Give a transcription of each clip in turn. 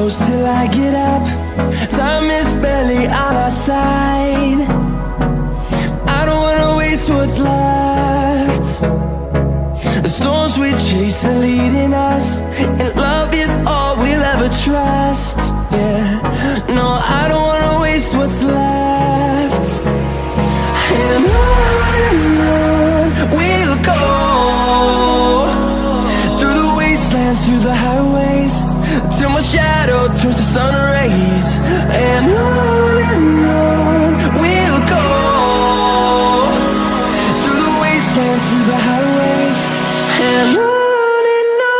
close till I get up. Time is barely on our side. I don't wanna waste what's left. The storms we chase are leading us, and love is all we'll ever trust. Yeah, no, I don't wanna waste what's left. And on we'll go, through the wastelands, through the highways, till my shadow turns to sun rays. And on we'll go, through the wastelands, through the highways, and on we'll go.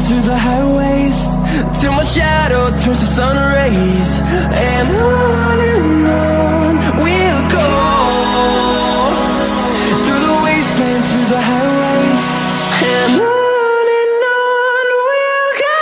Through the highways, till my shadow turns to sun rays. And on we'll go, through the wastelands, through the highways, and on we'll go.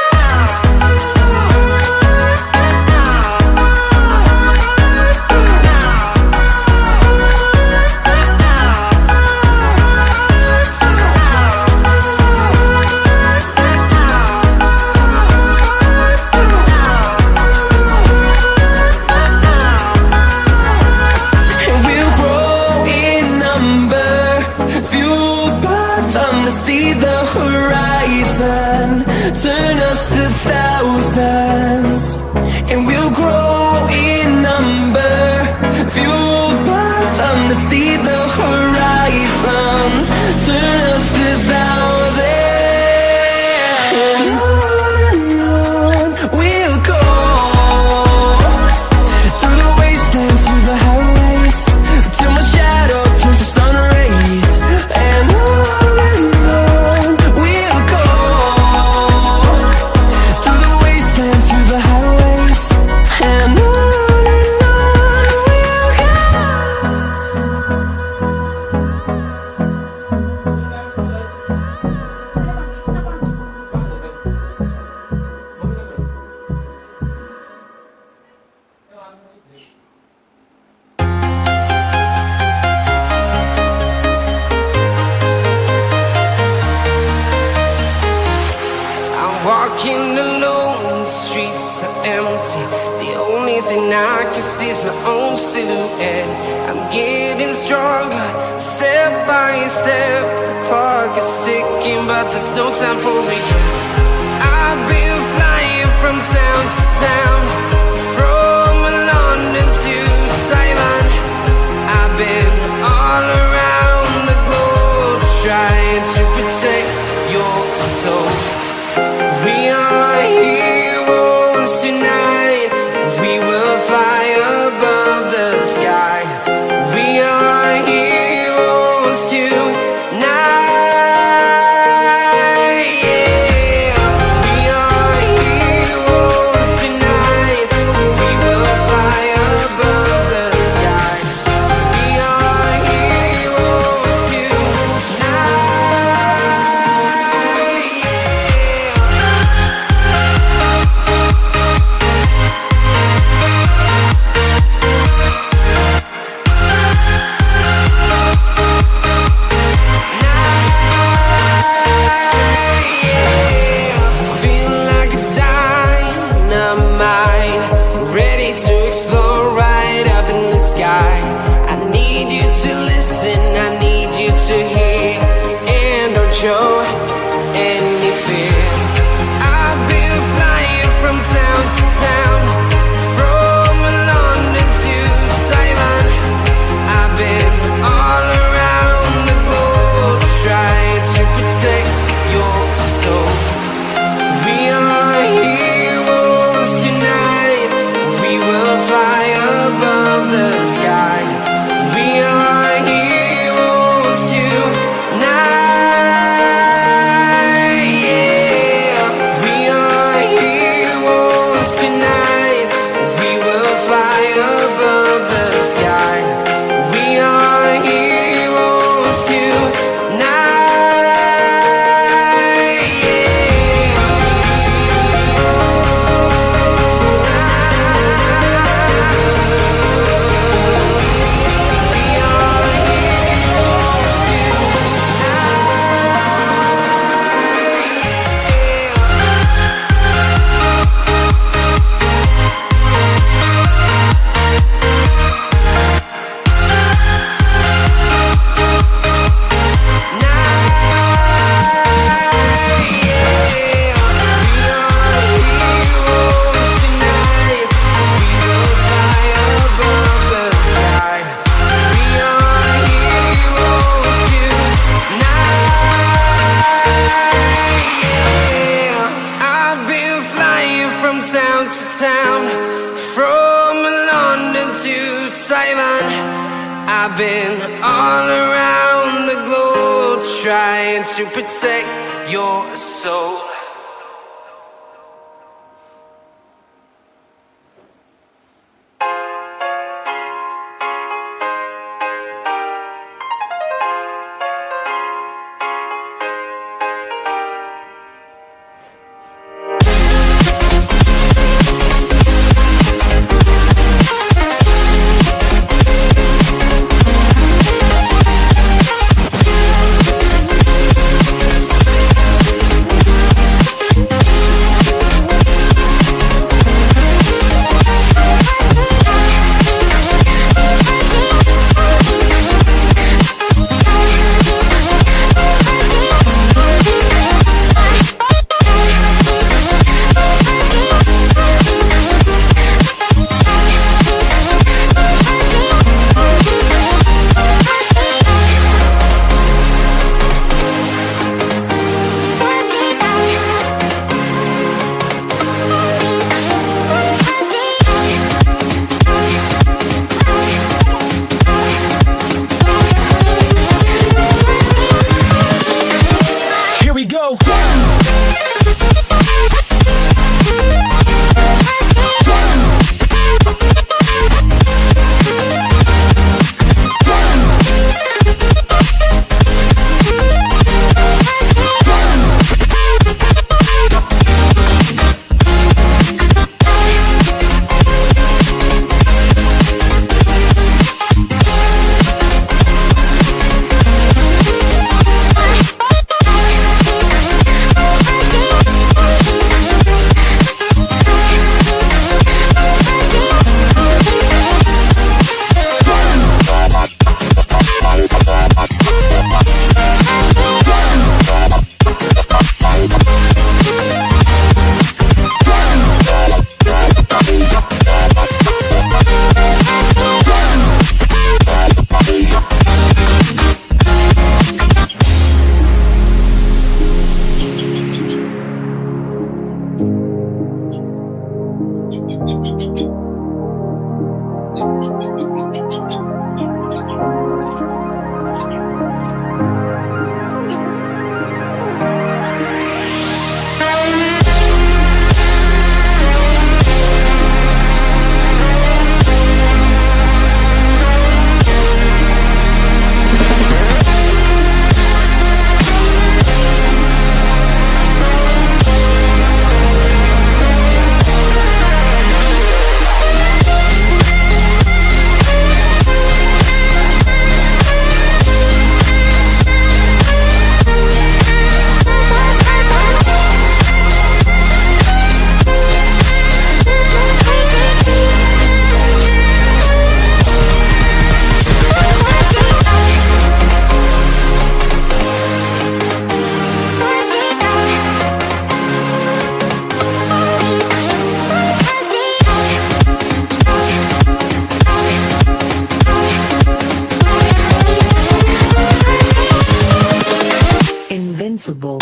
See the horizon, turn us to thousands, and we'll grow in number, fueled by them to see the horizon, turn us to thousands. And on we'll go, through the wastelands, through the highways, till my shadow turns to sun rays. And walking alone, the streets are empty. The only thing I can see is my own silhouette. I'm getting stronger, step by step. The clock is ticking, but there's no time for regrets. I've been flying from town to town, from London to Taiwan. I've been all around the globe, trying to protect your soul. We are heroes tonight. We will fly above the sky. We are heroes tonight. Yeah. We are heroes tonight. We will fly above the sky. We are heroes tonight. Show any fear. I've been flying from town to town, from London to town to town, from London to Taiwan. I've been all around the globe trying to protect your soul. Invincible.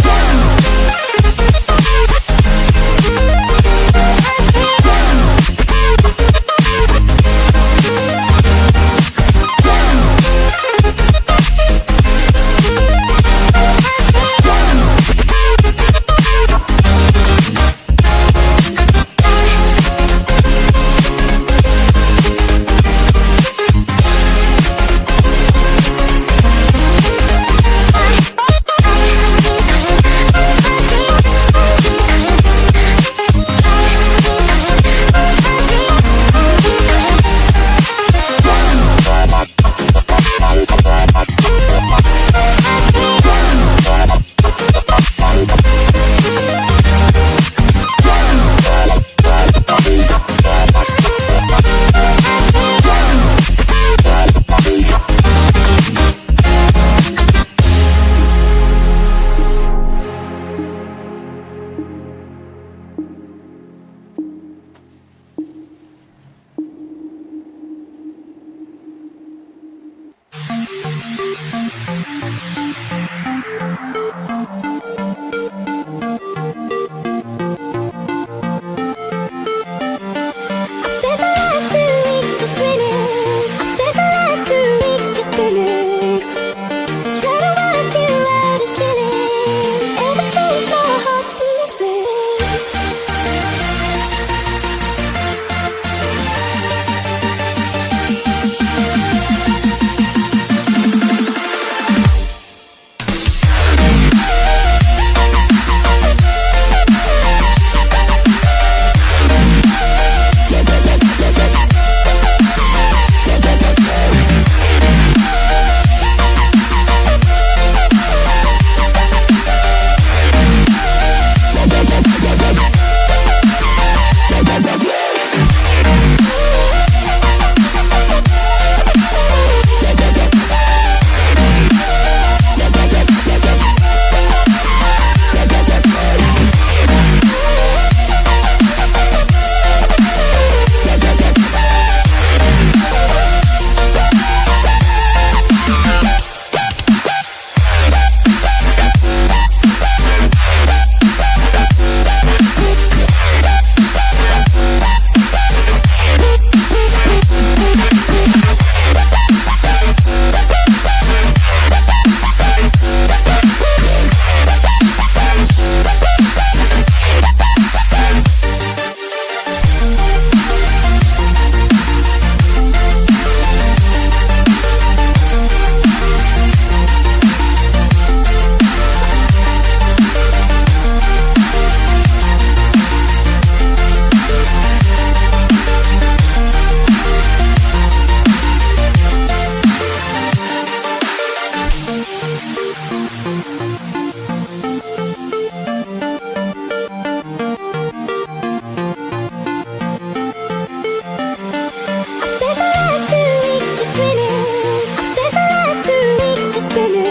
spinning.